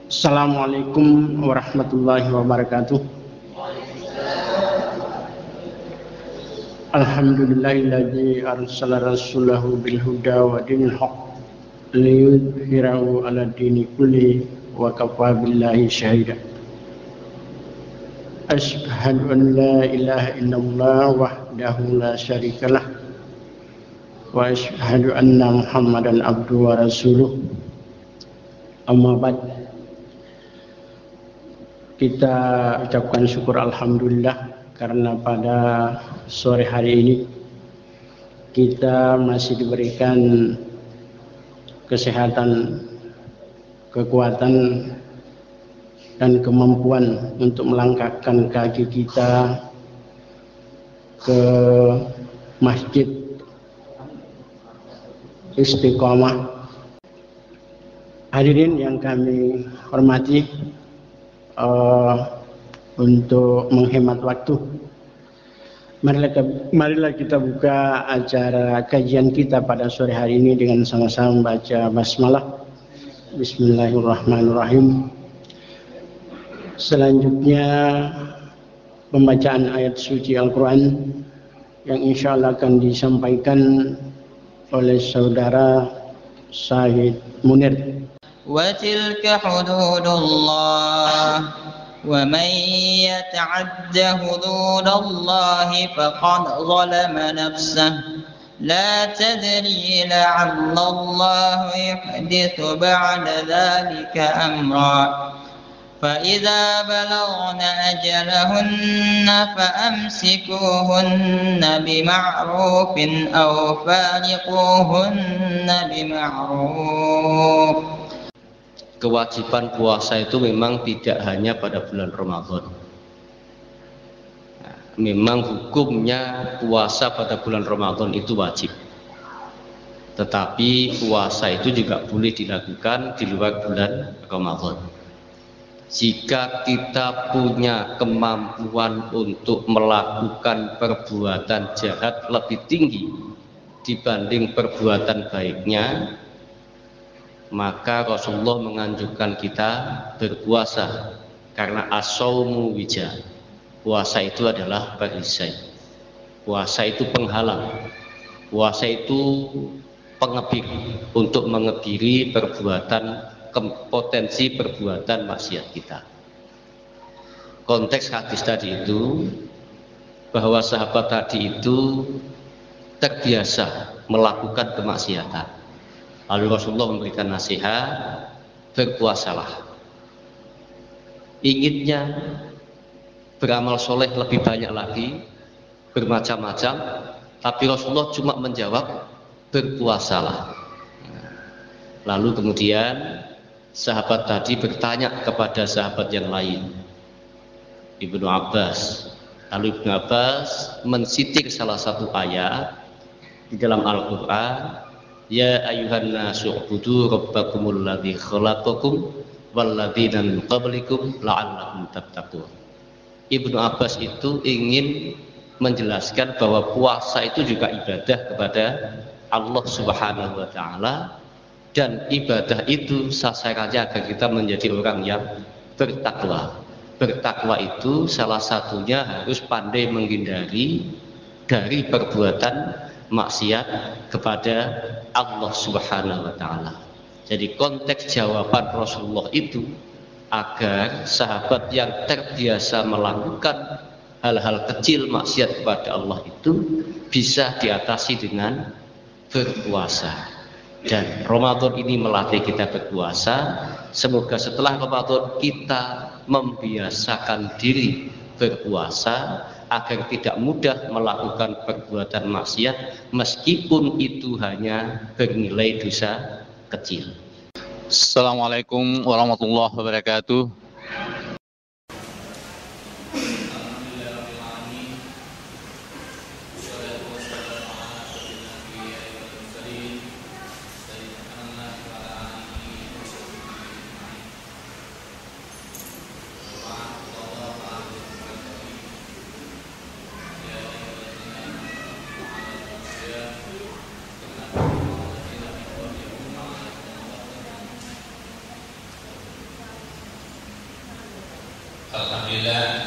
Assalamualaikum warahmatullahi wabarakatuh. Alhamdulillahilladzi arsala rasulahu bil huda wa dinil haqq liyudhhirahu 'ala dini kulli wa kafa billahi syahida. Asyhadu an la ilaha illallah wahdahu la syarikalah wa asyhadu anna Muhammadan abduhu wa rasuluh. Amma ba'd. Kita ucapkan syukur alhamdulillah karena pada sore hari ini kita masih diberikan kesehatan, kekuatan dan kemampuan untuk melangkahkan kaki kita ke Masjid Istiqomah. Hadirin yang kami hormati, untuk menghemat waktu, marilah kita buka acara kajian kita pada sore hari ini dengan sama-sama membaca basmalah. Bismillahirrahmanirrahim. Selanjutnya pembacaan ayat suci Al-Quran yang insya Allah akan disampaikan oleh saudara Syahid Munir. وَتِلْكَ حُدُودُ اللَّهِ وَمَنْ يَتَعَدَّ حُدُودَ اللَّهِ فَقَدْ ظَلَمَ نَفْسَهُ لَا تَدْرِي لَعَلَّ اللَّهَ يُحْدِثُ بَعْدَ ذَلِكَ أَمْرًا فَإِذَا بَلَغْنَ أَجَلَهُنَّ فَأَمْسِكُوهُنَّ بِمَعْرُوفٍ أَوْ فَارِقُوهُنَّ بِمَعْرُوفٍ. Kewajiban puasa itu memang tidak hanya pada bulan Ramadan. Memang hukumnya puasa pada bulan Ramadan itu wajib. Tetapi puasa itu juga boleh dilakukan di luar bulan Ramadan. Jika kita punya kemampuan untuk melakukan perbuatan jahat lebih tinggi dibanding perbuatan baiknya, maka Rasulullah menganjurkan kita berpuasa karena as-shaumu wija. Puasa itu adalah perisai. Puasa itu penghalang. Puasa itu pengebir untuk mengebiri potensi perbuatan maksiat kita. Konteks hadis tadi itu bahwa sahabat tadi itu terbiasa melakukan kemaksiatan. Lalu Rasulullah memberikan nasihat, berpuasalah. Inginnya beramal soleh lebih banyak lagi, bermacam-macam, tapi Rasulullah cuma menjawab, berpuasalah. Lalu kemudian sahabat tadi bertanya kepada sahabat yang lain, Ibnu Abbas. Lalu Ibnu Abbas mensitir salah satu ayat di dalam Al-Quran, Ya ayuhan nasu ubudu rabbakumul ladzi khalaqakum walladzina min qablikum la'allakum tattaqun. Ibnu Abbas itu ingin menjelaskan bahwa puasa itu juga ibadah kepada Allah Subhanahu wa taala, dan ibadah itu sasarannya agar kita menjadi orang yang bertakwa. Bertakwa itu salah satunya harus pandai menghindari dari perbuatan maksiat kepada Allah Subhanahu wa taala. Jadi konteks jawaban Rasulullah itu agar sahabat yang terbiasa melakukan hal-hal kecil maksiat kepada Allah itu bisa diatasi dengan berpuasa. Dan Ramadan ini melatih kita berpuasa. Semoga setelah Ramadan kita membiasakan diri berpuasa agar tidak mudah melakukan perbuatan maksiat meskipun itu hanya bernilai dosa kecil. Assalamualaikum warahmatullahi wabarakatuh. Alhamdulillah,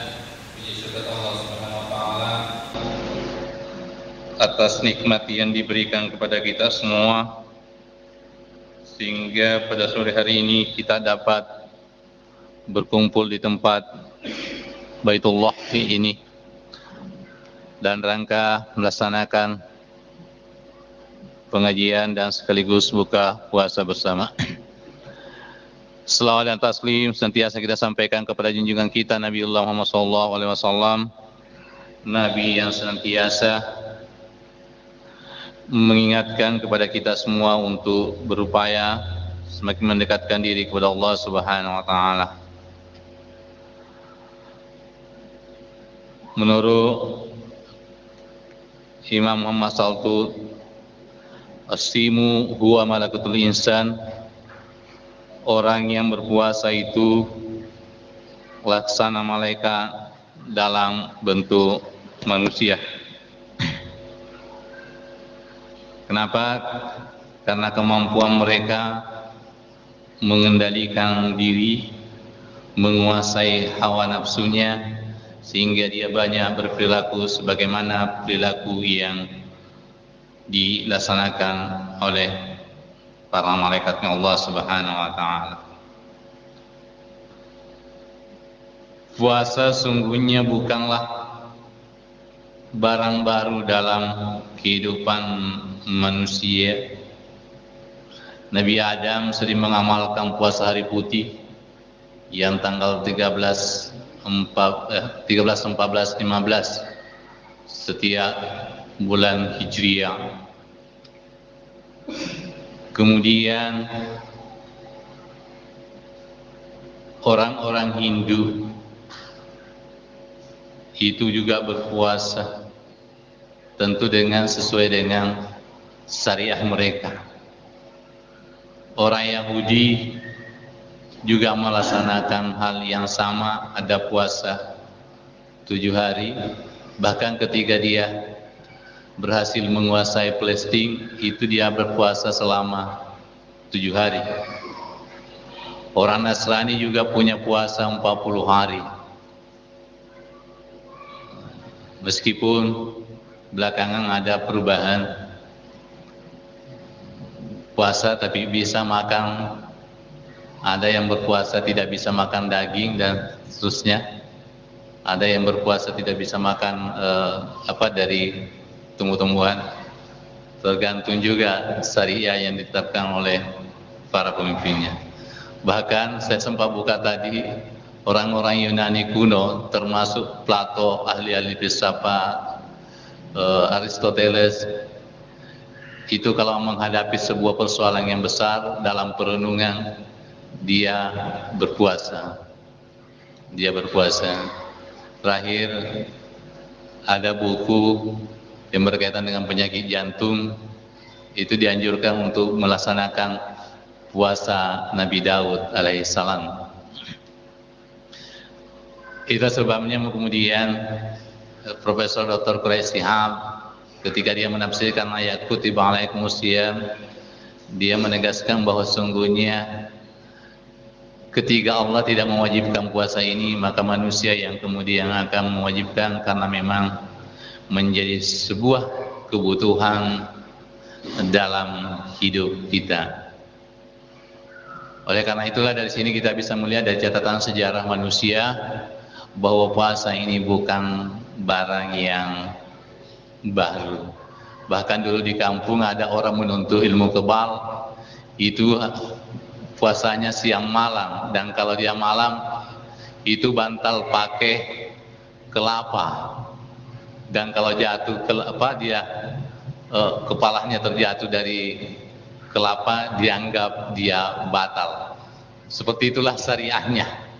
puji syukur Allah Subhanahu wa taala atas nikmat yang diberikan kepada kita semua, sehingga pada sore hari ini kita dapat berkumpul di tempat Baitullah ini dan rangka melaksanakan pengajian dan sekaligus buka puasa bersama. Selawat dan taslim senantiasa kita sampaikan kepada junjungan kita Nabiullah Muhammad SAW, Nabi yang senantiasa mengingatkan kepada kita semua untuk berupaya semakin mendekatkan diri kepada Allah Subhanahu wa taala. Menurut Imam Muhammad Saltu, as-simu huwa malakutul insan, orang yang berpuasa itu laksana malaikat dalam bentuk manusia. Kenapa? Karena kemampuan mereka mengendalikan diri, menguasai hawa nafsunya, sehingga dia banyak berperilaku sebagaimana perilaku yang dilaksanakan oleh para malaikatnya Allah Subhanahu wa taala. Puasa sungguhnya bukanlah barang baru dalam kehidupan manusia. Nabi Adam sering mengamalkan puasa hari putih yang tanggal 13, 14, 15 setiap bulan Hijriah. Kemudian orang-orang Hindu itu juga berpuasa, tentu dengan sesuai dengan syariah mereka. Orang Yahudi juga melaksanakan hal yang sama, ada puasa 7 hari. Bahkan ketika dia berhasil menguasai Palestina, itu dia berpuasa selama 7 hari. Orang Nasrani juga punya puasa 40 hari. Meskipun belakangan ada perubahan puasa tapi bisa makan, ada yang berpuasa tidak bisa makan daging dan seterusnya. Ada yang berpuasa tidak bisa makan dari tumbuh-tumbuhan. Tergantung juga syariah yang ditetapkan oleh para pemimpinnya. Bahkan saya sempat buka tadi, orang-orang Yunani kuno termasuk Plato, ahli-ahli filsafat, Aristoteles, itu kalau menghadapi sebuah persoalan yang besar dalam perenungan, dia berpuasa. Terakhir ada buku yang berkaitan dengan penyakit jantung, itu dianjurkan untuk melaksanakan puasa Nabi Daud alaihissalam. Itu sebabnya kemudian Profesor Dr. Quraisy Shihab ketika dia menafsirkan ayat kutiba alaikumusiyam, dia menegaskan bahwa sungguhnya ketika Allah tidak mewajibkan puasa ini, maka manusia yang kemudian akan mewajibkan, karena memang menjadi sebuah kebutuhan dalam hidup kita. Oleh karena itulah dari sini kita bisa melihat dari catatan sejarah manusia bahwa puasa ini bukan barang yang baru. Bahkan dulu di kampung ada orang menuntut ilmu kebal, itu puasanya siang malam, dan kalau dia malam itu bantal pakai kelapa, dan kalau jatuh kepalanya terjatuh dari kelapa dianggap dia batal. Seperti itulah syariahnya.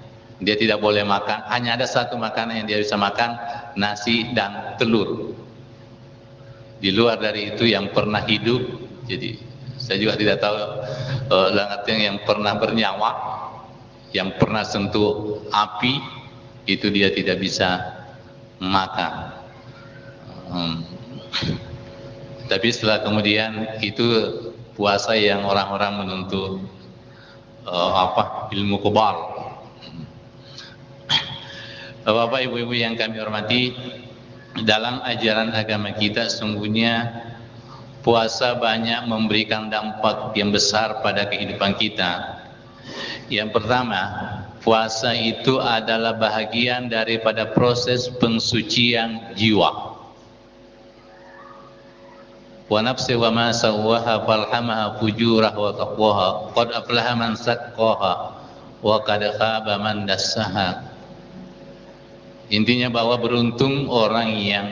Dia tidak boleh makan, hanya ada satu makanan yang dia bisa makan, nasi dan telur. Di luar dari itu yang pernah hidup, jadi saya juga tidak tahu yang pernah bernyawa, yang pernah sentuh api, itu dia tidak bisa makan. Tapi setelah kemudian itu puasa yang orang-orang menuntut ilmu kebal. Bapak Ibu-ibu yang kami hormati, dalam ajaran agama kita sungguhnya puasa banyak memberikan dampak yang besar pada kehidupan kita. Yang pertama, puasa itu adalah bahagian daripada proses pensucian jiwa. Wa nafsi wa ma sawwaha falhamaha fujuraha wa taqwaha qad aflaha man saqqaha wa qad khaba man dassaha. Intinya bahwa beruntung orang yang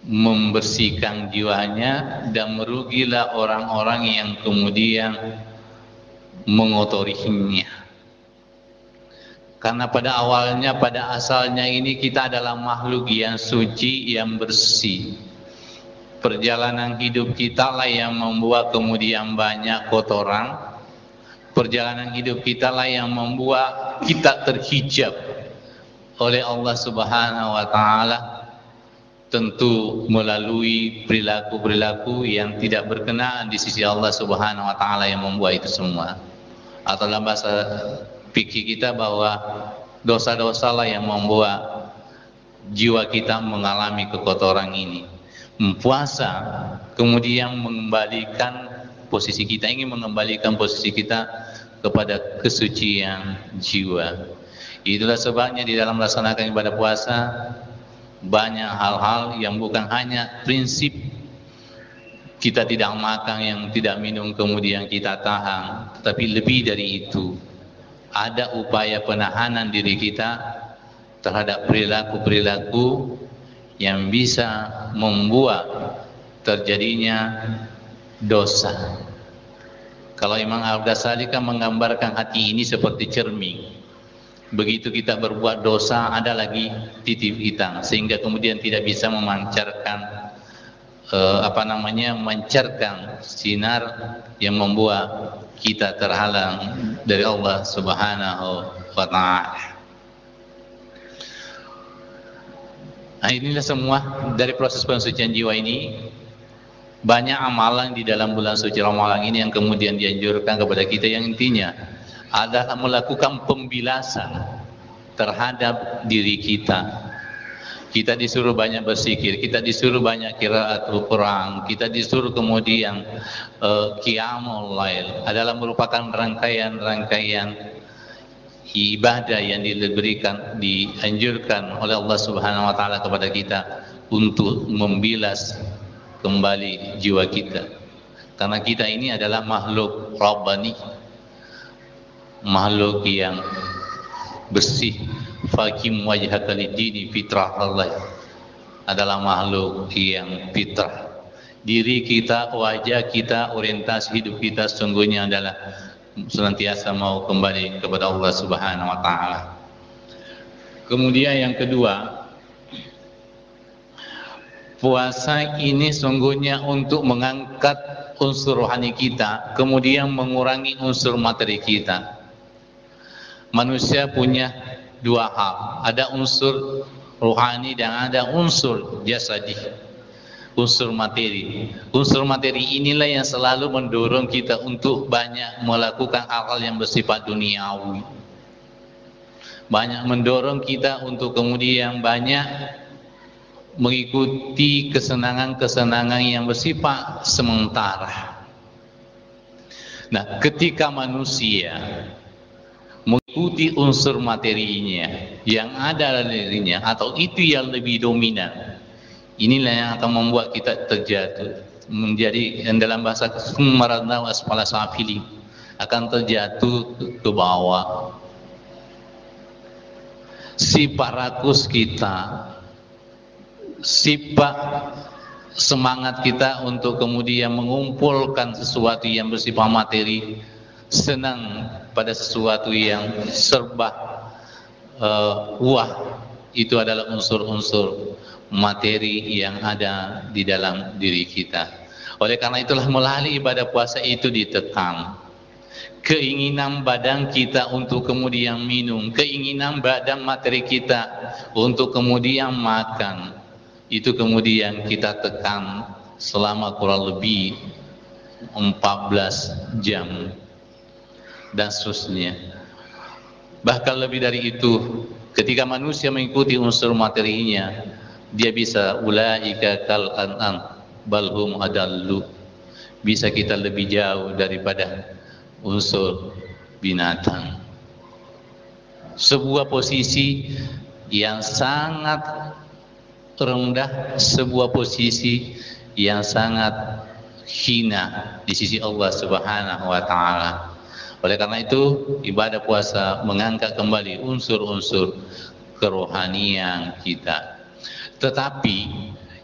membersihkan jiwanya dan merugilah orang-orang yang kemudian mengotorinya. Karena pada awalnya, pada asalnya ini kita adalah makhluk yang suci, yang bersih. Perjalanan hidup kita lah yang membuat kemudian banyak kotoran. Perjalanan hidup kita lah yang membuat kita terhijab oleh Allah Subhanahu wa taala, tentu melalui perilaku-perilaku yang tidak berkenaan di sisi Allah Subhanahu wa taala yang membuat itu semua. Atau dalam bahasa fikih kita bahwa dosa-dosa lah yang membuat jiwa kita mengalami kekotoran ini. Puasa kemudian mengembalikan posisi kita, ingin mengembalikan posisi kita kepada kesucian jiwa. Itulah sebabnya di dalam melaksanakan ibadah puasa banyak hal-hal yang bukan hanya prinsip kita tidak makan, yang tidak minum kemudian kita tahan, tetapi lebih dari itu ada upaya penahanan diri kita terhadap perilaku-perilaku yang bisa membuat terjadinya dosa. Kalau Imam Al-Ghazali kan menggambarkan hati ini seperti cermin. Begitu kita berbuat dosa, ada lagi titik hitam, sehingga kemudian tidak bisa memancarkan memancarkan sinar yang membuat kita terhalang dari Allah Subhanahu wa taala. Nah, inilah semua dari proses pensucian jiwa ini. Banyak amalan di dalam bulan suci Ramadan ini yang kemudian dianjurkan kepada kita, yang intinya adalah melakukan pembilasan terhadap diri kita. Kita disuruh banyak berzikir, kita disuruh banyak qiraat Al-Quran, kita disuruh kemudian qiyamul lail, adalah merupakan rangkaian-rangkaian ibadah yang dianjurkan oleh Allah Subhanahu wa taala kepada kita untuk membilas kembali jiwa kita. Karena kita ini adalah makhluk Rabbani, makhluk yang bersih. Fakim wajhaka lid-dini fitrah Allah, adalah makhluk yang fitrah. Diri kita, wajah kita, orientasi hidup kita sungguhnya adalah senantiasa mau kembali kepada Allah Subhanahu wa taala. Kemudian yang kedua, puasa ini sungguhnya untuk mengangkat unsur rohani kita, kemudian mengurangi unsur materi kita. Manusia punya dua hal, ada unsur rohani dan ada unsur jasadi, unsur materi. Unsur materi inilah yang selalu mendorong kita untuk banyak melakukan hal-hal yang bersifat duniawi, banyak mendorong kita untuk kemudian banyak mengikuti kesenangan-kesenangan yang bersifat sementara. Nah, ketika manusia mengikuti unsur materinya yang ada dalam dirinya, atau itu yang lebih dominan, inilah yang akan membuat kita terjatuh menjadi, yang dalam bahasa Sumarana wasfala safili, akan terjatuh ke bawah. Sifat rakus kita, sifat semangat kita untuk kemudian mengumpulkan sesuatu yang bersifat materi, senang pada sesuatu yang serba wah, itu adalah unsur-unsur materi yang ada di dalam diri kita. Oleh karena itulah melalui ibadah puasa itu ditekan keinginan badan kita untuk kemudian minum, keinginan badan materi kita untuk kemudian makan, itu kemudian kita tekan selama kurang lebih 14 jam dan seterusnya. Bahkan lebih dari itu, Ketika manusia mengikuti unsur materinya, dia bisa ulaika kal an'am bal hum adallu. Bisa kita lebih jauh daripada unsur binatang. Sebuah posisi yang sangat rendah, sebuah posisi yang sangat hina di sisi Allah Subhanahu wa taala. Oleh karena itu, ibadah puasa mengangkat kembali unsur-unsur kerohanian kita. Tetapi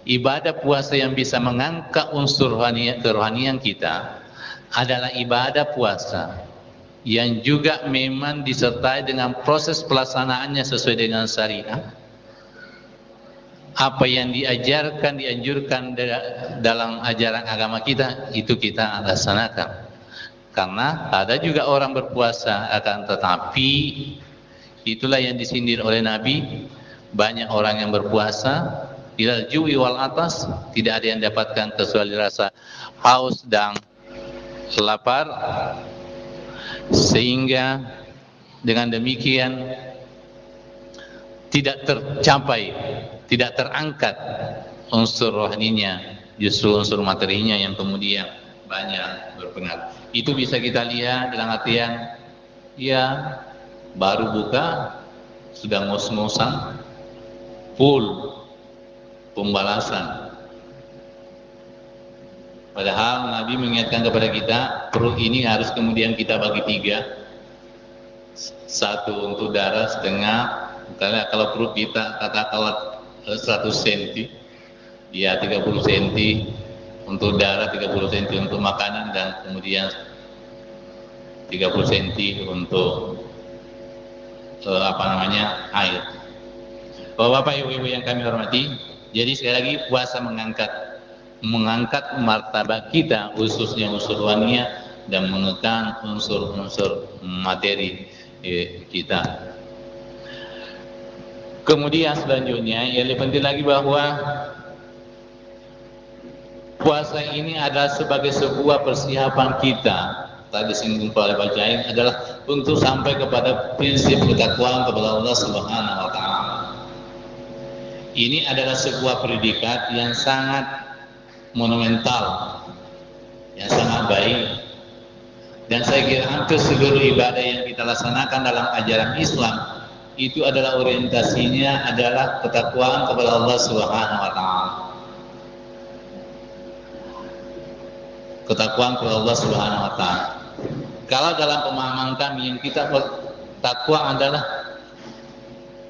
ibadah puasa yang bisa mengangkat unsur kerohanian kita adalah ibadah puasa yang juga memang disertai dengan proses pelaksanaannya sesuai dengan syariat. Apa yang diajarkan, dianjurkan dalam ajaran agama kita, itu kita laksanakan. Karena ada juga orang berpuasa, akan tetapi itulah yang disindir oleh Nabi, banyak orang yang berpuasa ilal ju'i wal atas, tidak ada yang dapatkan kecuali rasa haus dan lapar, sehingga dengan demikian tidak tercapai, tidak terangkat unsur rohaninya, justru unsur materinya yang kemudian banyak berpengaruh. Itu bisa kita lihat dalam artian, ya baru buka sudah ngos-ngosan, full pembalasan. Padahal Nabi mengingatkan kepada kita, perut ini harus kemudian kita bagi 3. Satu untuk darah setengah, karena kalau perut kita katakanlah 100 cm, ya 30 cm untuk darah, 30 cm untuk makanan, dan kemudian 30 cm untuk air. Bapak-bapak, ibu-ibu yang kami hormati, jadi sekali lagi puasa mengangkat martabat kita, khususnya unsur rohania, dan menekan unsur-unsur materi kita. Kemudian selanjutnya yang lebih penting lagi bahwa puasa ini adalah sebagai sebuah persiapan kita, tadi disinggung oleh Pak Jain, adalah untuk sampai kepada prinsip ketakwaan kepada Allah Subhanahu wa taala. Ini adalah sebuah predikat yang sangat monumental, yang sangat baik. Dan saya kira hampir seluruh ibadah yang kita laksanakan dalam ajaran Islam itu adalah orientasinya adalah ketakwaan kepada Allah Subhanahu wa taala. Ketakwaan kepada Allah Subhanahu wa taala. Kalau dalam pemahaman kami, yang kita takwa adalah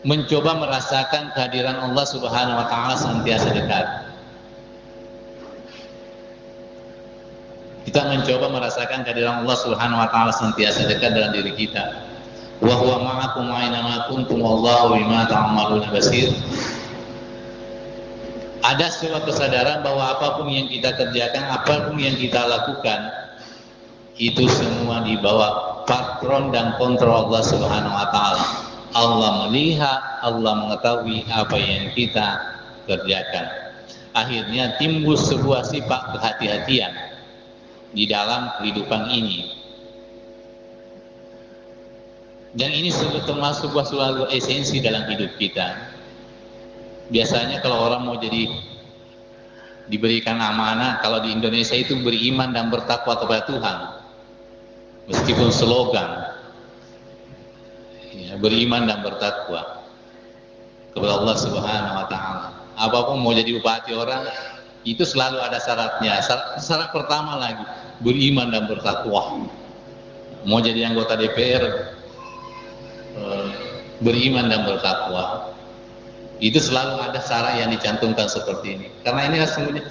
mencoba merasakan kehadiran Allah Subhanahu wa taala senantiasa dekat. Kita mencoba merasakan kehadiran Allah Subhanahu wa taala senantiasa dekat dalam diri kita. Wa huwa ma'akum aina ma kuntum wallahu bima ta'maluna basir. Ada sebuah kesadaran bahwa apapun yang kita kerjakan, apapun yang kita lakukan, itu semua di bawah patron dan kontrol Allah Subhanahu wa taala. Allah melihat, Allah mengetahui apa yang kita kerjakan. Akhirnya timbul sebuah sifat kehati-hatian di dalam kehidupan ini. Dan ini termasuk sebuah esensi dalam hidup kita. Biasanya kalau orang mau jadi diberikan amanah, kalau di Indonesia itu beriman dan bertakwa kepada Tuhan, meskipun slogan, ya, beriman dan bertakwa kepada Allah Subhanahu wa taala. Apapun mau jadi bupati orang, itu selalu ada syaratnya. Syarat pertama lagi, beriman dan bertakwa. Mau jadi anggota DPR, beriman dan bertakwa. Itu selalu ada syarat yang dicantumkan seperti ini. Karena ini sesungguhnya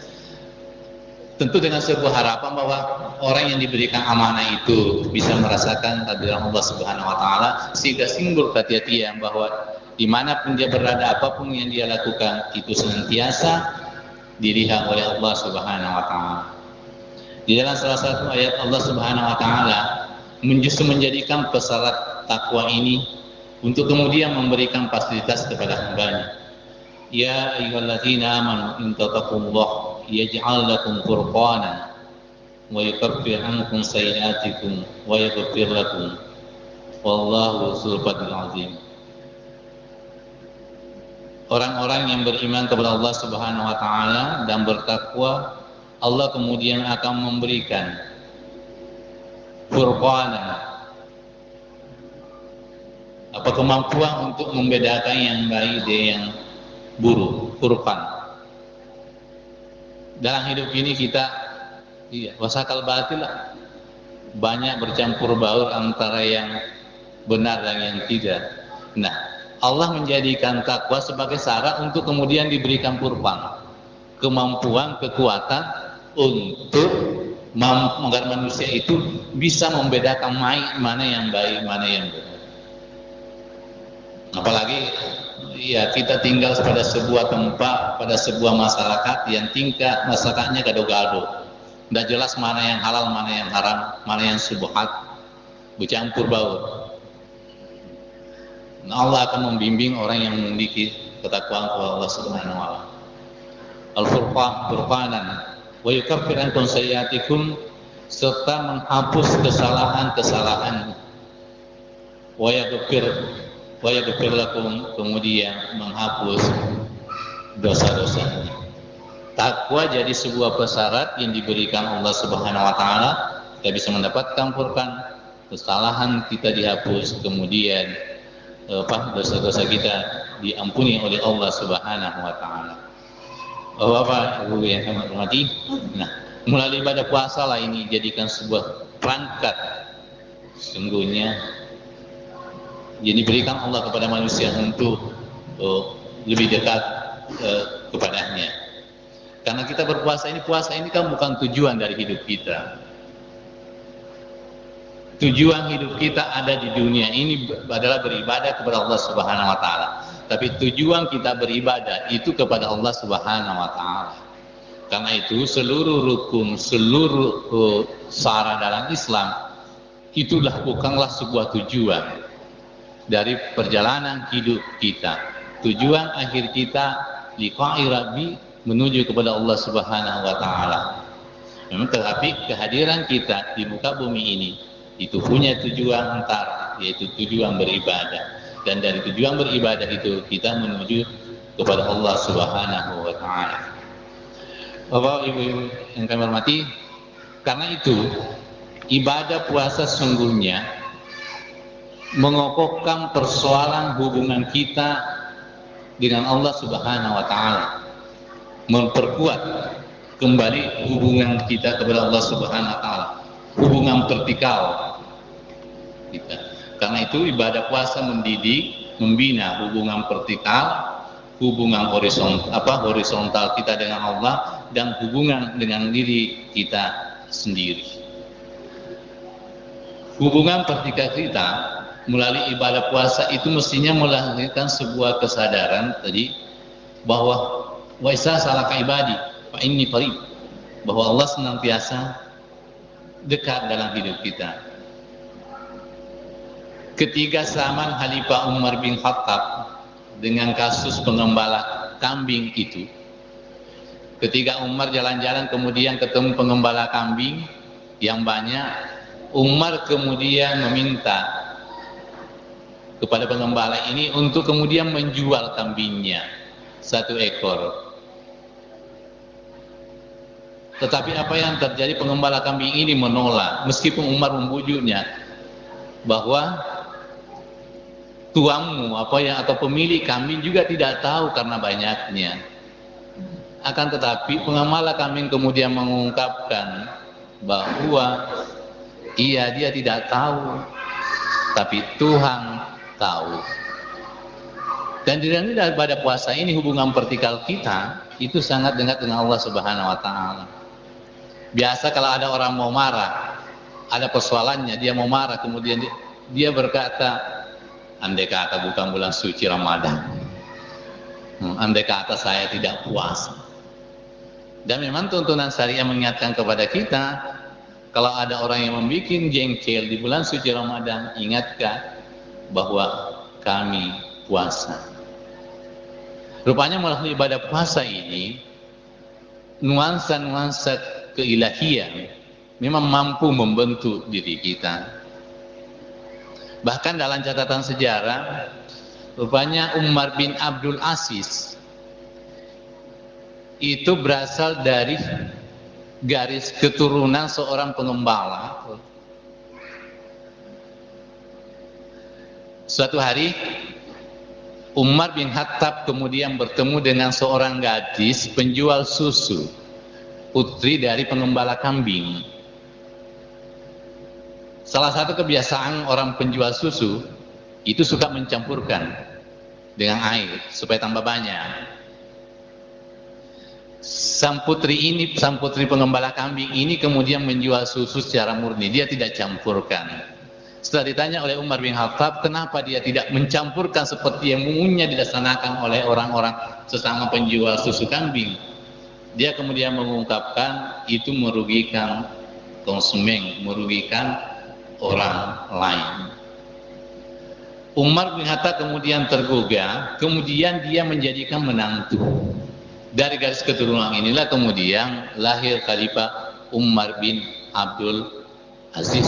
tentu dengan sebuah harapan bahwa orang yang diberikan amanah itu bisa merasakan kehadiran Allah Subhanahu wa taala, sehingga simbol kehati-hatian bahwa dimanapun dia berada, apapun yang dia lakukan itu senantiasa dilihat oleh Allah Subhanahu wa taala. Di dalam salah satu ayat Allah Subhanahu wa taala justru menjadikan persyarat takwa ini untuk kemudian memberikan fasilitas kepada hambanya. Ya ayyuhalladzina amanu in tattaqullaha yaj'al lakum furqanan wa yukaffir 'ankum sayyi'atikum wa yaghfir lakum wallahu dzul fadlil 'azim. orang-orang yang beriman kepada Allah Subhanahu wa taala dan bertakwa, Allah kemudian akan memberikan furqanan, kemampuan untuk membedakan yang baik dan yang buruk, furqan. Dalam hidup ini kita wasakal batil, banyak bercampur baur antara yang benar dan yang tidak. Nah, Allah menjadikan takwa sebagai syarat untuk kemudian diberikan furqan, kemampuan, kekuatan untuk agar manusia itu bisa membedakan mana yang baik, mana yang benar. Apalagi ya kita tinggal pada sebuah tempat, pada sebuah masyarakat yang tingkat masyarakatnya gado-gado, tidak jelas mana yang halal, mana yang haram, mana yang subhat, bercampur baur. Nah, Allah akan membimbing orang yang memiliki ketakwaan kepada Allah Subhanahu wa taala. Al-furqanan wa yukaffir ankum sayyi'atikum, serta menghapus kesalahan-kesalahan. Wa yaghfir lakum, kemudian menghapus dosa-dosanya. Takwa jadi sebuah persyarat yang diberikan Allah Subhanahu wa taala, kita bisa mendapatkan furqan, kesalahan kita dihapus, kemudian dosa-dosa kita diampuni oleh Allah Subhanahu wa taala. Bapak Ibu yang kami hormati, nah, melalui ibadah puasa lah ini jadikan sebuah perangkat sungguhnya yang diberikan Allah kepada manusia untuk lebih dekat kepadanya. Karena kita berpuasa ini kan bukan tujuan dari hidup kita. Tujuan hidup kita ada di dunia ini adalah beribadah kepada Allah Subhanahu wa taala. Tapi tujuan kita beribadah itu kepada Allah Subhanahu wa taala. Karena itu seluruh rukun, seluruh syarat dalam Islam itulah bukanlah sebuah tujuan dari perjalanan hidup kita. Tujuan akhir kita liqa'i rabbi, menuju kepada Allah Subhanahu wa taala. Memang tetapi kehadiran kita di muka bumi ini itu punya tujuan antara, yaitu tujuan beribadah, dan dari tujuan beribadah itu kita menuju kepada Allah Subhanahu wa taala. Bapak Ibu yang kami hormati, karena itu ibadah puasa sungguhnya mengokohkan persoalan hubungan kita dengan Allah Subhanahu wa taala, memperkuat kembali hubungan kita kepada Allah Subhanahu wa taala, hubungan vertikal kita. Karena itu ibadah puasa mendidik, membina hubungan vertikal, hubungan horizontal kita dengan Allah, dan hubungan dengan diri kita sendiri. Hubungan vertikal kita melalui ibadah puasa itu mestinya melahirkan sebuah kesadaran tadi bahwa wa isa salaka ibadi fa inni qarib, bahwa Allah senantiasa dekat dalam hidup kita. Ketika zaman Khalifah Umar bin Khattab dengan kasus pengembala kambing itu, ketika Umar jalan-jalan kemudian ketemu pengembala kambing yang banyak, Umar kemudian meminta kepada pengembala ini untuk kemudian menjual kambingnya 1 ekor. Tetapi apa yang terjadi, pengembala kambing ini menolak, meskipun Umar membujuknya bahwa tuanmu atau pemilik kambing juga tidak tahu karena banyaknya. Akan tetapi pengembala kambing kemudian mengungkapkan bahwa dia tidak tahu, tapi Tuhan tahu. Dan dari pada puasa ini hubungan vertikal kita itu sangat dekat dengan Allah Subhanahu wa taala. Biasa kalau ada orang mau marah, ada persoalannya, dia mau marah, kemudian dia berkata, andai kata bukan bulan suci Ramadan, andai kata saya tidak puasa. Dan memang tuntunan syariah mengingatkan kepada kita, kalau ada orang yang membuat jengkel di bulan suci Ramadan, ingatkan bahwa kami puasa. Rupanya melalui ibadah puasa ini, nuansa-nuansa keilahian memang mampu membentuk diri kita. Bahkan dalam catatan sejarah, Rupanya Umar bin Abdul Aziz itu berasal dari garis keturunan seorang pengembala. Suatu hari Umar bin Khattab kemudian bertemu dengan seorang gadis penjual susu, putri dari pengembala kambing. Salah satu kebiasaan orang penjual susu itu suka mencampurkan dengan air supaya tambah banyak. Sang putri pengembala kambing ini kemudian menjual susu secara murni, dia tidak campurkan. Setelah ditanya oleh Umar bin Khattab, kenapa dia tidak mencampurkan seperti yang umumnya dilaksanakan oleh orang-orang sesama penjual susu kambing, dia kemudian mengungkapkan itu merugikan konsumen, merugikan orang lain. Umar bin Khattab kemudian tergugah, kemudian dia menjadikan menantu. Dari garis keturunan inilah kemudian lahir Khalifah Umar bin Abdul Aziz.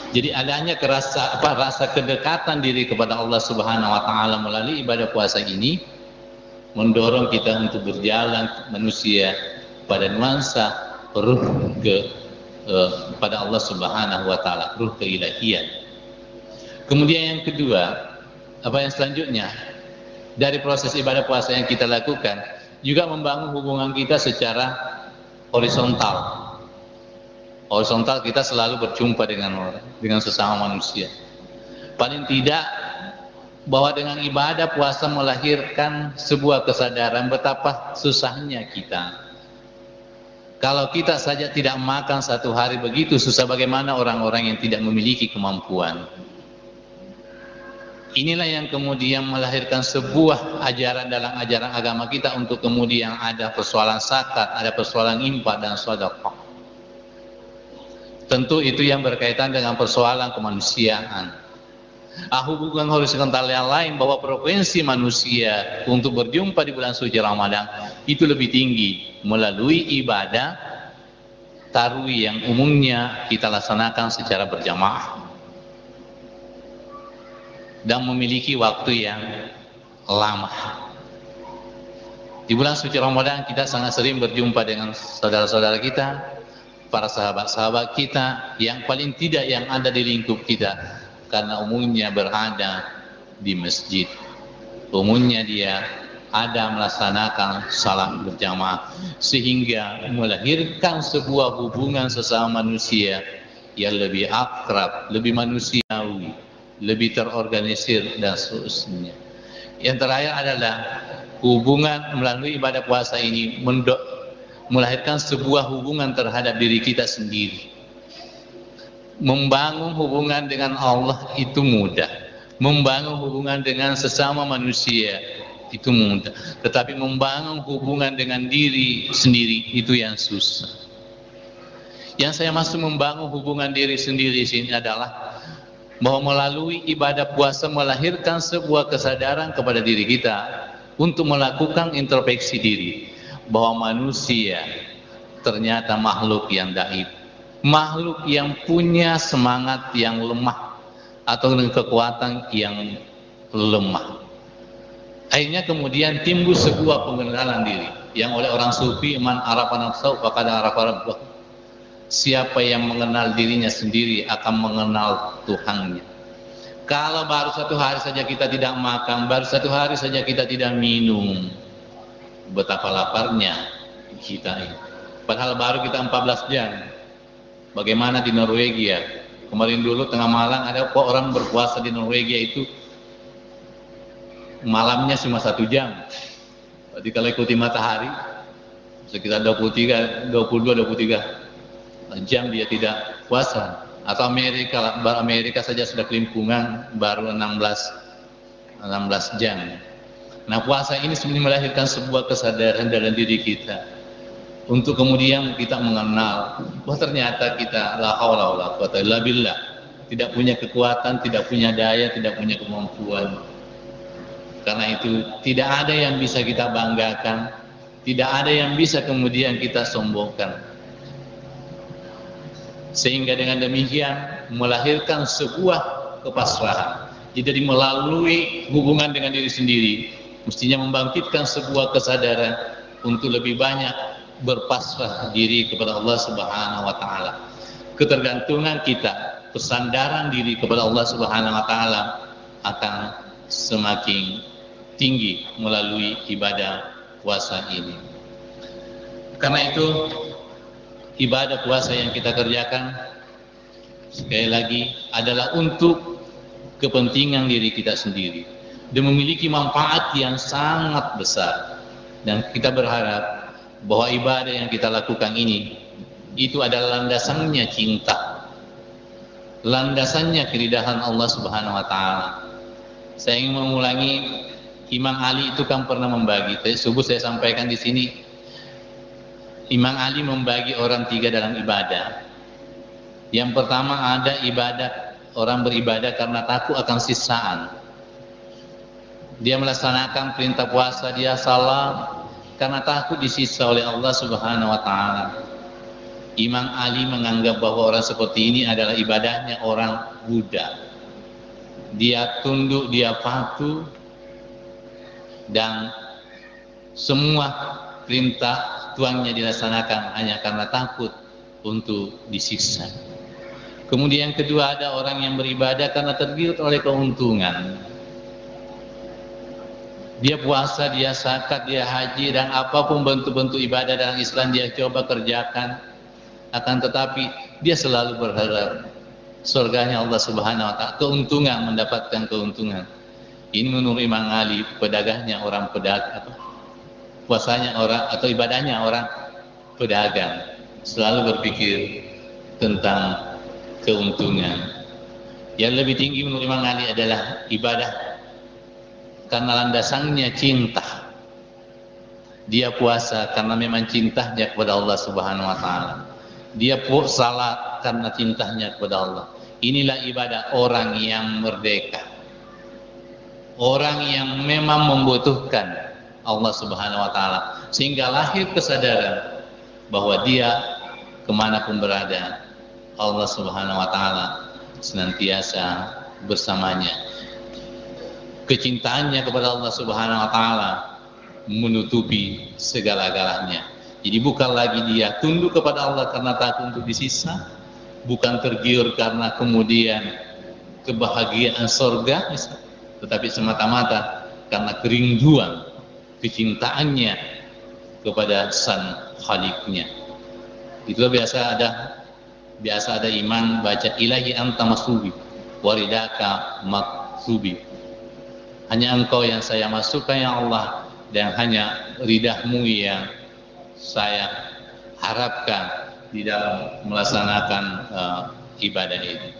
Jadi adanya rasa kedekatan diri kepada Allah Subhanahu wa taala melalui ibadah puasa ini mendorong kita untuk berjalan manusia pada nuansa ruh pada Allah Subhanahu wa taala, ruh keilahian. Kemudian yang kedua, apa yang selanjutnya? Dari proses ibadah puasa yang kita lakukan juga membangun hubungan kita secara horizontal. Horizontal, kita selalu berjumpa dengan orang, dengan sesama manusia. Paling tidak bahwa dengan ibadah puasa melahirkan sebuah kesadaran betapa susahnya kita. Kalau kita saja tidak makan satu hari begitu susah, bagaimana orang-orang yang tidak memiliki kemampuan. Inilah yang kemudian melahirkan sebuah ajaran dalam ajaran agama kita untuk kemudian ada persoalan zakat, ada persoalan infak dan sedekah. Tentu itu yang berkaitan dengan persoalan kemanusiaan. Hubungan horizontal yang lain bahwa frekuensi manusia untuk berjumpa di bulan suci Ramadan itu lebih tinggi melalui ibadah tarawih yang umumnya kita laksanakan secara berjamaah dan memiliki waktu yang lama. Di bulan suci Ramadan kita sangat sering berjumpa dengan saudara-saudara kita, para sahabat-sahabat kita yang paling tidak yang ada di lingkup kita, karena umumnya berada di masjid, umumnya dia ada melaksanakan salat berjamaah, sehingga melahirkan sebuah hubungan sesama manusia yang lebih akrab, lebih manusiawi, lebih terorganisir dan seterusnya. Yang terakhir adalah hubungan melalui ibadah puasa ini melahirkan sebuah hubungan terhadap diri kita sendiri. Membangun hubungan dengan Allah itu mudah, membangun hubungan dengan sesama manusia itu mudah, tetapi membangun hubungan dengan diri sendiri itu yang susah. Yang saya maksud membangun hubungan diri sendiri sini adalah bahwa melalui ibadah puasa melahirkan sebuah kesadaran kepada diri kita untuk melakukan introspeksi diri, bahwa manusia ternyata makhluk yang dhaif, makhluk yang punya semangat yang lemah atau dengan kekuatan yang lemah. Akhirnya kemudian timbul sebuah pengenalan diri yang oleh orang sufi, man arafa nafsahu faqad arafa rabbahu. Siapa yang mengenal dirinya sendiri akan mengenal Tuhannya. Kalau baru satu hari saja kita tidak makan, baru satu hari saja kita tidak minum, betapa laparnya kita ini. Padahal baru kita 14 jam. Bagaimana di Norwegia? Kemarin dulu tengah malam ada kok orang berpuasa di Norwegia itu malamnya cuma 1 jam. Jadi kalau ikuti matahari sekitar 22-23 jam dia tidak puasa. Atau Amerika saja sudah kelimpungan baru 16 jam. Nah, puasa ini sebenarnya melahirkan sebuah kesadaran dalam diri kita untuk kemudian kita mengenal bahwa ternyata kita la haula wala quwata illa billah, tidak punya kekuatan, tidak punya daya, tidak punya kemampuan. Karena itu tidak ada yang bisa kita banggakan, tidak ada yang bisa kemudian kita sombongkan. Sehingga dengan demikian melahirkan sebuah kepasrahan. Jadi melalui hubungan dengan diri sendiri, mestinya membangkitkan sebuah kesadaran untuk lebih banyak berpasrah diri kepada Allah Subhanahu wa taala. Ketergantungan kita, persandaran diri kepada Allah Subhanahu wa taala akan semakin tinggi melalui ibadah puasa ini. Karena itu ibadah puasa yang kita kerjakan sekali lagi adalah untuk kepentingan diri kita sendiri dan memiliki manfaat yang sangat besar, dan kita berharap bahwa ibadah yang kita lakukan ini itu adalah landasannya cinta, landasannya keridahan Allah Subhanahu wa taala. Saya ingin mengulangi, Imam Ali itu kan pernah membagi, subuh saya sampaikan di sini, Imam Ali membagi orang 3 dalam ibadah. Yang pertama ada ibadah, orang beribadah karena takut akan siksaan. Dia melaksanakan perintah puasa, dia salah karena takut disiksa oleh Allah Subhanahu wa taala. Imam Ali menganggap bahwa orang seperti ini adalah ibadahnya orang Buddha. Dia tunduk, dia patuh, dan semua perintah tuannya dilaksanakan hanya karena takut untuk disiksa. Kemudian yang kedua ada orang yang beribadah karena tergiur oleh keuntungan. Dia puasa, dia zakat, dia haji, dan apapun bentuk-bentuk ibadah dalam Islam dia coba kerjakan. Akan tetapi dia selalu berharap surganya Allah Subhanahu wa taala, keuntungan, mendapatkan keuntungan. Ini menurut Imam Ali, pedagangnya orang pedagang, puasanya orang atau ibadahnya orang pedagang, selalu berpikir tentang keuntungan. Yang lebih tinggi menurut Imam Ali adalah ibadah karena landasannya cinta. Dia puasa karena memang cintanya kepada Allah Subhanahu wa taala. Dia salat karena cintanya kepada Allah. Inilah ibadah orang yang merdeka, orang yang memang membutuhkan Allah Subhanahu wa taala, sehingga lahir kesadaran bahwa dia kemanapun berada, Allah Subhanahu wa taala senantiasa bersamanya. Kecintaannya kepada Allah Subhanahu wa taala menutupi segala-galanya. Jadi bukan lagi dia tunduk kepada Allah karena takut untuk disiksa, bukan tergiur karena kemudian kebahagiaan surga, tetapi semata-mata karena kerinduan, kecintaannya kepada Sang Khaliknya. Itulah biasa ada iman baca ilahi anta masubi waridaka maksubi. Hanya engkau yang saya masukkan ya Allah, dan hanya ridahmu yang saya harapkan di dalam melaksanakan ibadah ini.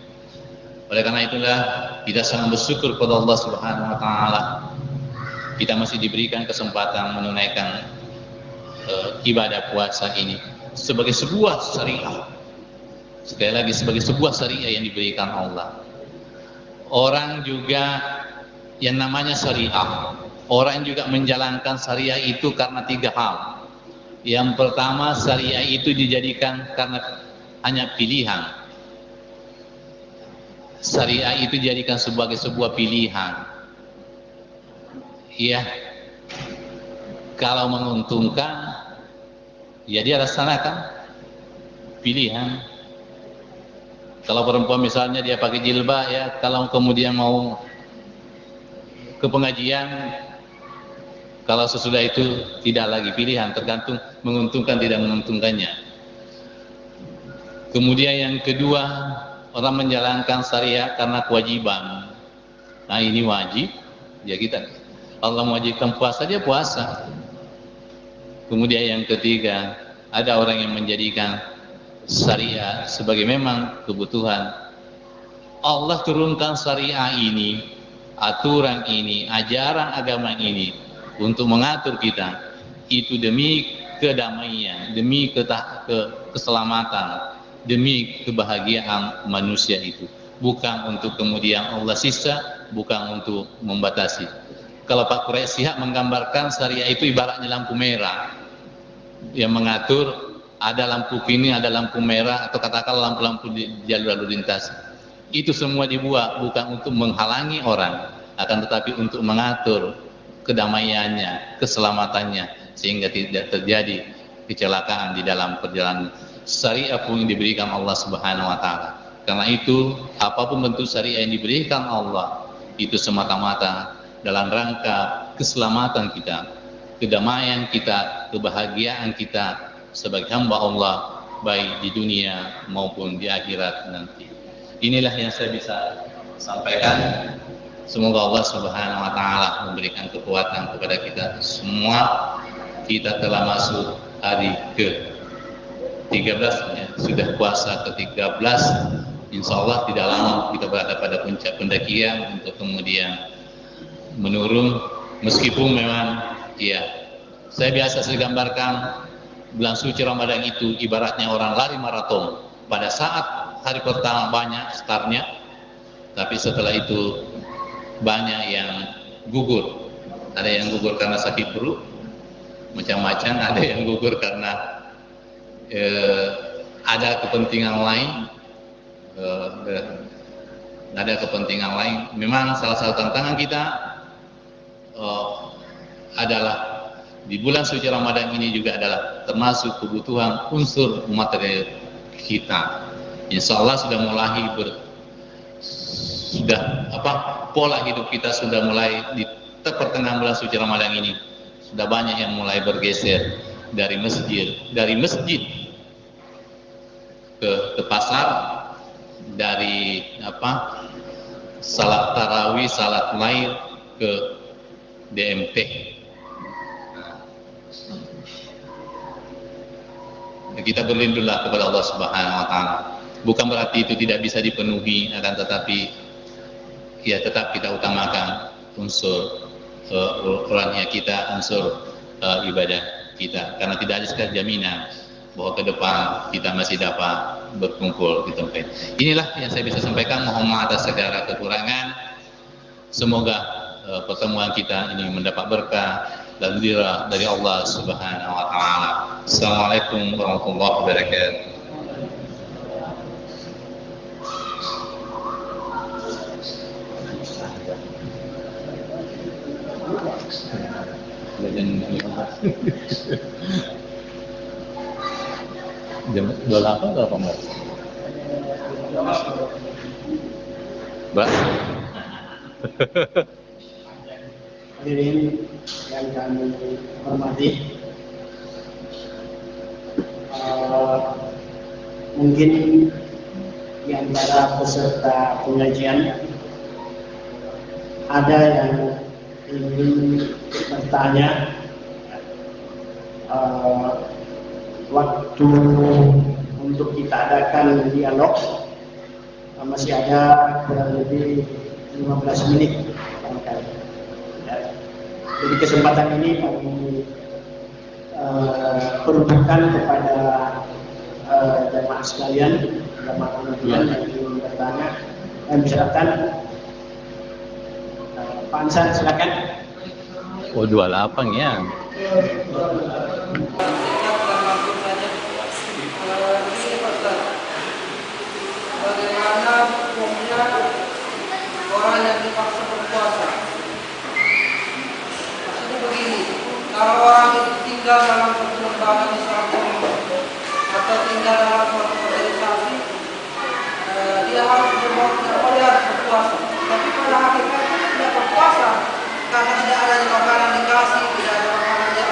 Oleh karena itulah kita sangat bersyukur kepada Allah Subhanahu wa taala, kita masih diberikan kesempatan menunaikan ibadah puasa ini sebagai sebuah syariah. Sekali lagi, sebagai sebuah syariah yang diberikan Allah. Orang juga yang namanya syariah, orang juga menjalankan syariah itu karena 3 hal. Yang pertama, syariah itu dijadikan karena hanya pilihan. Syariah itu dijadikan sebagai sebuah pilihan. Iya, kalau menguntungkan, ya dia laksanakan pilihan. Kalau perempuan misalnya dia pakai jilbab, ya kalau kemudian mau ke pengajian, kalau sesudah itu tidak lagi pilihan, tergantung menguntungkan tidak menguntungkannya. Kemudian yang kedua, orang menjalankan syariat karena kewajiban. Nah ini wajib, ya kita. Allah mewajibkan puasa, dia puasa. Kemudian yang ketiga, ada orang yang menjadikan syariat sebagai memang kebutuhan. Allah turunkan syariat ini, aturan ini, ajaran agama ini untuk mengatur kita, itu demi kedamaian, demi keselamatan, demi kebahagiaan manusia itu, bukan untuk kemudian Allah siksa, bukan untuk membatasi. Kalau Pak Quraisy Shihab menggambarkan syariah itu ibaratnya lampu merah yang mengatur, ada lampu kuning, ada lampu merah, atau katakanlah lampu-lampu di jalur lalu lintas. Itu semua dibuat bukan untuk menghalangi orang, akan tetapi untuk mengatur kedamaiannya, keselamatannya, sehingga tidak terjadi kecelakaan di dalam perjalanan syariah pun yang diberikan Allah Subhanahu wa taala. Karena itu, apapun bentuk syariah yang diberikan Allah, itu semata-mata dalam rangka keselamatan kita, kedamaian kita, kebahagiaan kita sebagai hamba Allah, baik di dunia maupun di akhirat nanti. Inilah yang saya bisa sampaikan. Semoga Allah Subhanahu wa taala memberikan kekuatan kepada kita semua. Kita telah masuk hari ke-13 ya, sudah puasa ke-13. Insya Allah tidak lama kita berada pada puncak pendakian untuk kemudian menurun. Meskipun memang ya, saya biasa gambarkan bulan suci Ramadan itu ibaratnya orang lari maraton. Pada saat hari pertama banyak startnya, tapi setelah itu banyak yang gugur. Ada yang gugur karena sakit perut, macam-macam. Ada yang gugur karena ada kepentingan lain. Ada kepentingan lain. Memang salah satu tantangan kita adalah di bulan suci Ramadan ini juga adalah termasuk kebutuhan unsur material kita. Insya Allah sudah mulai pola hidup kita sudah mulai di pertengahan bulan suci Ramadan ini sudah banyak yang mulai bergeser dari masjid ke pasar, dari salat tarawih, salat lail ke DMT. Kita berlindunglah kepada Allah Subhanahu wa taala. Bukan berarti itu tidak bisa dipenuhi, akan tetapi ya tetap kita utamakan unsur rohani kita, unsur ibadah kita, karena tidak ada sekali jaminan bahwa ke depan kita masih dapat berkumpul di tempat. Inilah yang saya bisa sampaikan. Mohon maaf atas segala kekurangan. Semoga pertemuan kita ini mendapat berkah dan ridha dari Allah Subhanahu wa taala. Assalamualaikum warahmatullahi wabarakatuh. Jam 28 atau apa enggak? Mbak? Hadirin yang kami hormati, mungkin di antara peserta pengajian ada yang ingin bertanya. Waktu untuk kita adakan dialog masih ada kurang lebih 15 menit. Jadi kesempatan ini kami peruntukkan kepada jamaah sekalian, jamaah pengajian yang ingin bertanya dan silakan. Pak Ansar, silakan. Oh, 28 ya. Bagaimana hukumnya orang yang dipaksa berpuasa? Maksudnya begini, kalau orang itu tinggal dalam suatu lembaga misalnya atau tinggal dalam suatu organisasi, dia harus berpuasa. Tapi pada hakikatnya tidak berpuasa karena tidak ada makanan dikasih, tidak ada makanan yang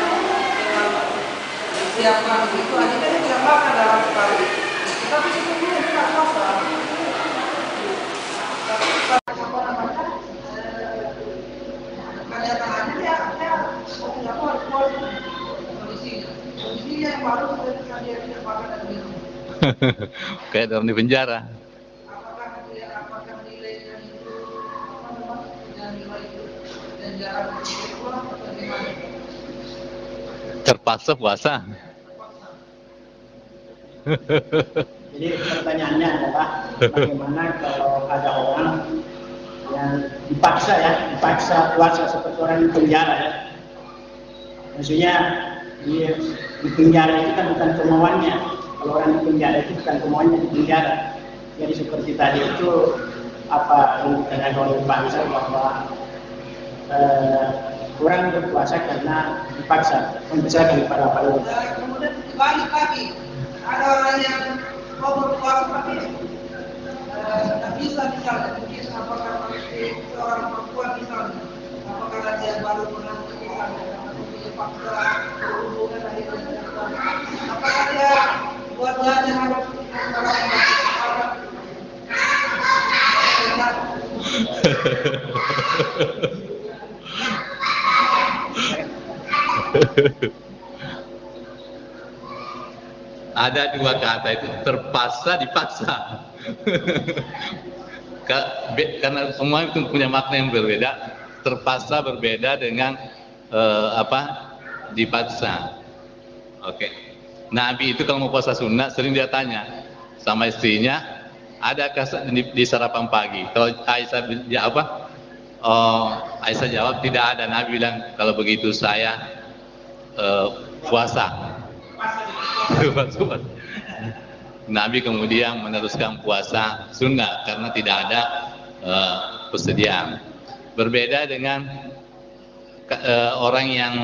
disiapkan begitu, akhirnya dia tidak makan dalam sekali. Tapi sesungguhnya tidak puasa. Kenyataannya dia tidak puasa. Kondisinya yang baru ketika dia tidak makan dan minum. Kayak dalam di penjara. Apakah nilainya itu nilai itu dan jarang puasa atau bagaimana? Terpaksa puasa. Jadi pertanyaannya adalah bagaimana kalau ada orang yang dipaksa puasa seperti orang di penjara ya. Maksudnya dia di penjara itu kan bukan kemauannya. Kalau orang di penjara itu bukan kemauannya di penjara. Jadi seperti tadi itu apa yang dikatakan oleh bangsa bahwa kurang berpuasa karena dipaksa, membesarkan para pahlawan. Kemudian balik lagi, ada orang yang mau berpuasa tapi tak bisa misalnya, mungkin apakah seorang perempuan misalnya, apakah dia baru menantu misalnya, atau dipaksa berhubungan dari apakah dia buatnya harus Ada dua kata itu, terpaksa, dipaksa. Karena semua itu punya makna yang berbeda. Terpaksa berbeda dengan dipaksa. Oke. Nabi itu kalau mau puasa sunnah sering dia tanya sama istrinya, adakah di sarapan pagi? Kalau Aisyah jawab tidak ada. Nabi bilang kalau begitu saya puasa. Nabi kemudian meneruskan puasa sunnah karena tidak ada persediaan. Berbeda dengan orang yang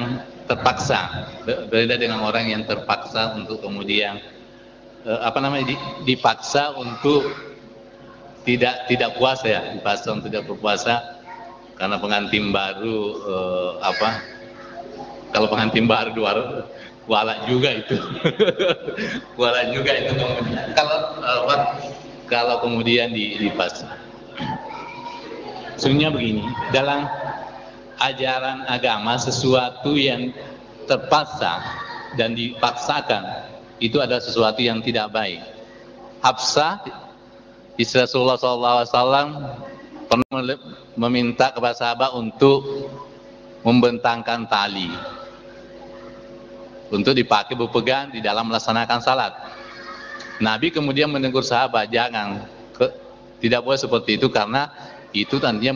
terpaksa, berbeda dengan orang yang terpaksa untuk kemudian dipaksa untuk tidak puasa ya, dipaksa untuk tidak berpuasa karena pengantin baru kalau pengantin baru kualat juga itu. Kualat juga itu kemudian. Kalau kemudian dipaksa. Sebenarnya begini, dalam ajaran agama sesuatu yang terpaksa dan dipaksakan itu adalah sesuatu yang tidak baik. Hafsah, istri Rasulullah SAW pernah meminta kepada sahabat untuk membentangkan tali untuk dipakai berpegang di dalam melaksanakan salat. Nabi kemudian menegur sahabat, jangan, tidak boleh seperti itu karena itu tadinya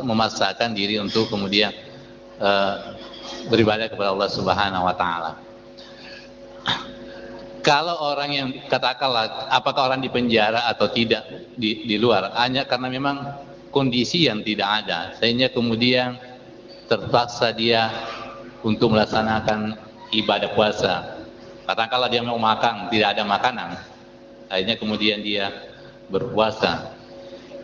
memaksakan diri untuk kemudian beribadah kepada Allah Subhanahu wa taala. Kalau orang yang katakanlah apakah orang di penjara atau tidak di luar hanya karena memang kondisi yang tidak ada sehingga kemudian terpaksa dia untuk melaksanakan ibadah puasa. Katakanlah dia mau makan, tidak ada makanan, akhirnya kemudian dia berpuasa.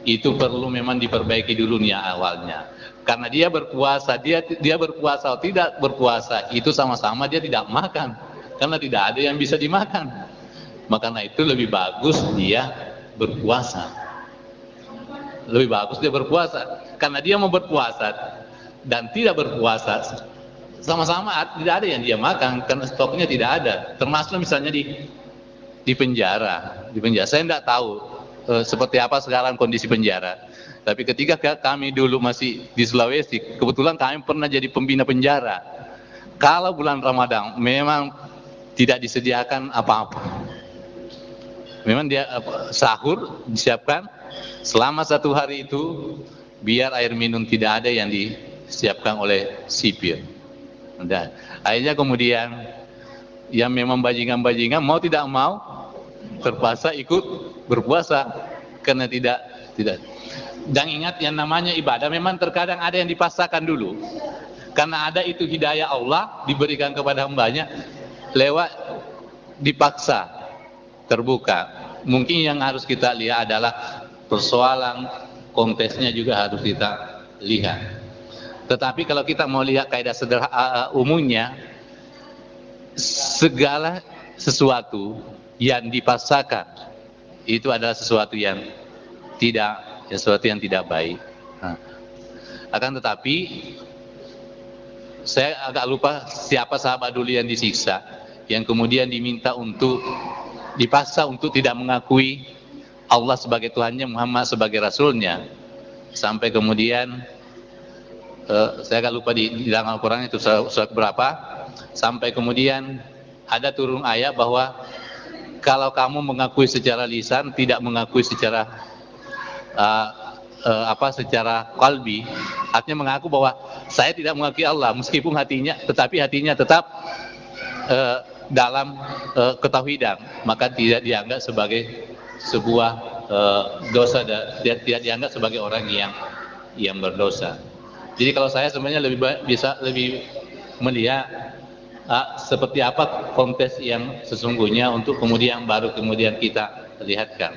Itu perlu memang diperbaiki dulu nih awalnya. Karena dia berpuasa, dia berpuasa atau tidak berpuasa, itu sama-sama dia tidak makan. Karena tidak ada yang bisa dimakan. Makanya itu lebih bagus dia berpuasa. Lebih bagus dia berpuasa. Karena dia mau berpuasa dan tidak berpuasa, sama-sama tidak ada yang dia makan karena stoknya tidak ada. Termasuk misalnya di penjara. Di penjara saya tidak tahu seperti apa sekarang kondisi penjara. Tapi ketika kami dulu masih di Sulawesi, kebetulan kami pernah jadi pembina penjara. Kalau bulan Ramadan memang tidak disediakan apa-apa. Memang dia sahur disiapkan selama 1 hari itu biar air minum tidak ada yang disiapkan oleh sipir. Dan akhirnya kemudian yang memang bajingan-bajingan mau tidak mau terpaksa ikut berpuasa karena tidak. Dan ingat yang namanya ibadah memang terkadang ada yang dipaksakan dulu. Karena ada itu hidayah Allah diberikan kepada hambanya lewat dipaksa terbuka. Mungkin yang harus kita lihat adalah persoalan kontesnya juga harus kita lihat. Tetapi kalau kita mau lihat kaidah umumnya, segala sesuatu yang dipaksakan itu adalah sesuatu yang tidak baik. Akan tetapi saya agak lupa siapa sahabat dulu yang disiksa, yang kemudian diminta untuk dipaksa untuk tidak mengakui Allah sebagai Tuhannya, Muhammad sebagai Rasulnya, sampai kemudian saya agak lupa di dalam Al-Quran itu surat berapa, sampai kemudian ada turun ayat bahwa kalau kamu mengakui secara lisan, tidak mengakui secara secara qalbi, artinya mengaku bahwa saya tidak mengakui Allah meskipun hatinya tetap dalam ketauhidan, maka tidak dianggap sebagai sebuah dosa dan tidak dianggap sebagai orang yang berdosa. Jadi kalau saya sebenarnya bisa lebih melihat seperti apa konteks yang sesungguhnya untuk baru kemudian kita lihatkan.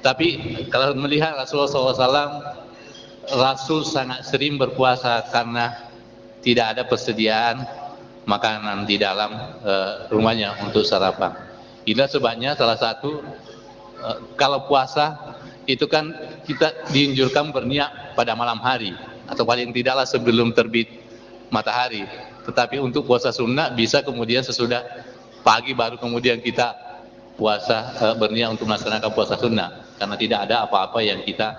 Tapi kalau melihat Rasulullah SAW, Rasul sangat sering berpuasa karena tidak ada persediaan makanan di dalam rumahnya untuk sarapan. Inilah sebabnya salah satu kalau puasa itu kan kita dianjurkan berniat pada malam hari atau paling tidaklah sebelum terbit matahari. Tetapi untuk puasa sunnah bisa kemudian sesudah pagi baru kemudian kita puasa berniat untuk melaksanakan puasa sunnah, karena tidak ada apa-apa yang kita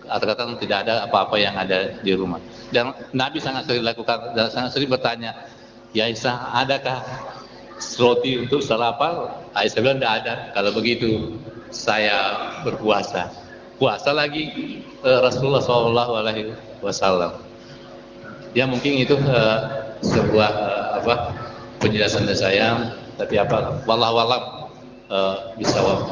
katakan tidak ada apa-apa yang ada di rumah. Dan Nabi sangat sering lakukan dan sangat sering bertanya, ya Aisyah, adakah roti untuk sarapan? Aisyah bilang tidak ada. Kalau begitu saya berpuasa. Puasa lagi Rasulullah SAW. Ya mungkin itu sebuah penjelasan dari saya, tapi wallahu a'lam bisawab.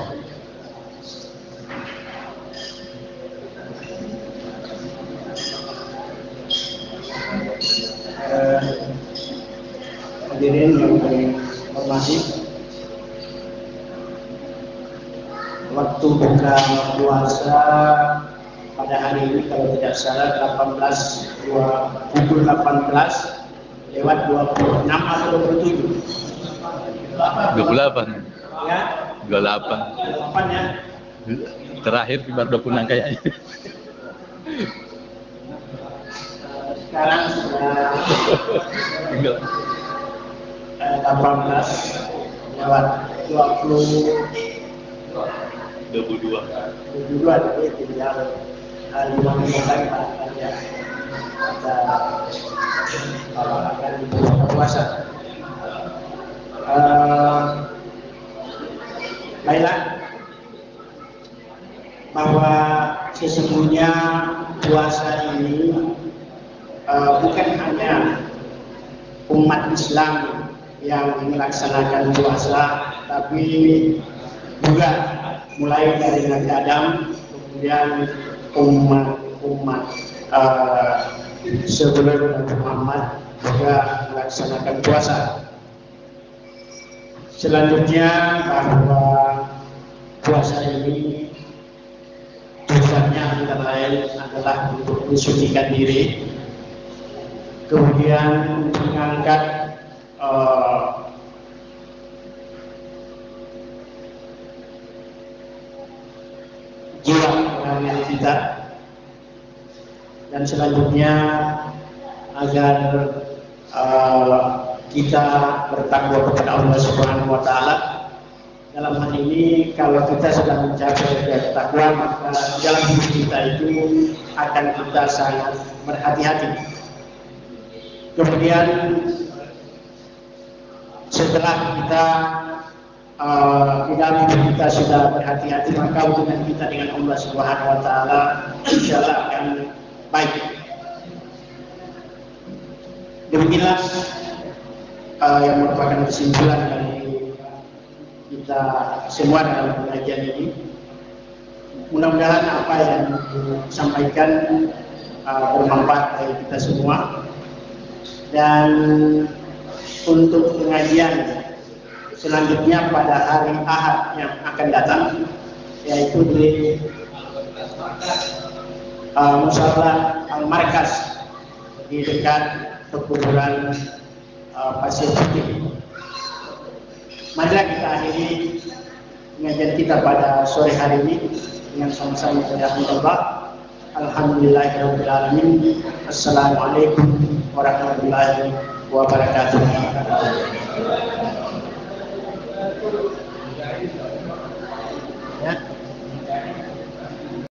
Hadirin yang dihormati, waktu buka puasa pada hari ini kalau tidak salah pukul 18 lewat 26 atau 27. 28. Ya. 28 ya. Terakhir di 26 kayaknya. Sekarang sudah 18 lewat 22 jadi tinggal 5 menit lagi ya. Akan buka puasa. Baiklah, bahwa sesungguhnya puasa ini bukan hanya umat Islam yang melaksanakan puasa, tapi juga mulai dari Nabi Adam, kemudian umat sebelum Nabi Muhammad juga melaksanakan puasa. Selanjutnya bahwa puasa ini tujuannya antara lain adalah untuk mensucikan diri, kemudian mengangkat jiwa kerohanian kita, dan selanjutnya agar kita bertakwa kepada Allah Subhanahu wa taala. Dalam hal ini kalau kita sedang mencapai ketakwaan, maka dalam hidup kita itu akan kita sangat berhati-hati. Kemudian setelah kita di dalam hidup kita sudah berhati-hati, maka hubungan kita dengan Allah Subhanahu wa taala insyaallah akan baik. Demikianlah yang merupakan kesimpulan dari kita semua dalam pengajian ini. Mudah-mudahan apa yang disampaikan bermanfaat bagi kita semua. Dan untuk pengajian selanjutnya pada hari Ahad yang akan datang, yaitu di Musyawarah Al-Markas di dekat pekuburan Pasir Putih. Marilah kita akhiri pengajian kita pada sore hari ini dengan sama-sama berdoa. Alhamdulillahirabbil alamin. Assalamualaikum warahmatullahi wabarakatuh.